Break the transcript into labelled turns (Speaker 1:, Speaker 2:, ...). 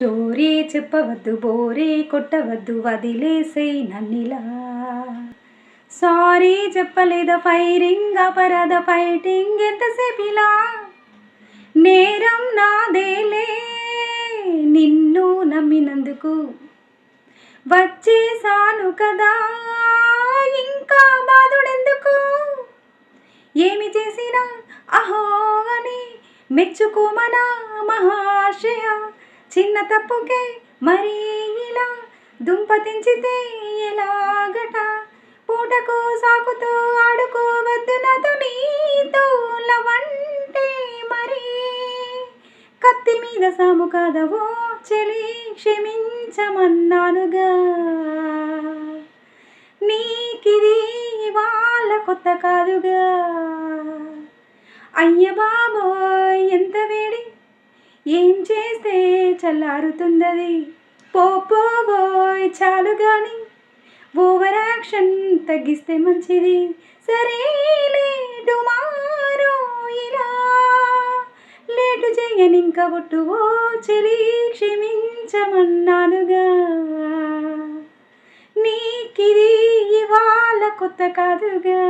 Speaker 1: Story చెప్పవద్దు, బోరే కొట్టవద్దు, వదిలేసేయ్ నన్నిలా. Sorry చెప్పలేదా, firing అపరాధ ఫైటింగ్ ఎంతసేపిలా. నేరం నాదేలే నిన్ను నమ్మినందుకు, వచ్చేసాను కదా ఇంకా బాధుడెందుకు. ఏమి చేసినా అహో అని మెచ్చుకోమనా మహాశయ, చిన్న తప్పుకే మరీ ఇలా దుంపతించితే ఎలాగట. పూటకు సాకుతో ఆడుకోవద్దు నాతో, నీతో లవంటే మరి కత్తి మీద సాము కాదవో చెలి, క్షమించమన్నానుగా. నీకిది ఇవాళ కొత్త కాదుగా. అయ్య బాబోయ్ ఎంత వేడి, ఏం చేస్తే చల్లారుతుందది. పోపోబోయ్ చాలు గాని, ఓవర్ యాక్షన్ తగ్గిస్తే మంచిది. సరేలే టుమారో ఇలా లేటు చేయనింక ఒట్టు ఓ చెలి, క్షమించమన్నానుగా. నీకిది ఇవాళ కొత్త కాదుగా.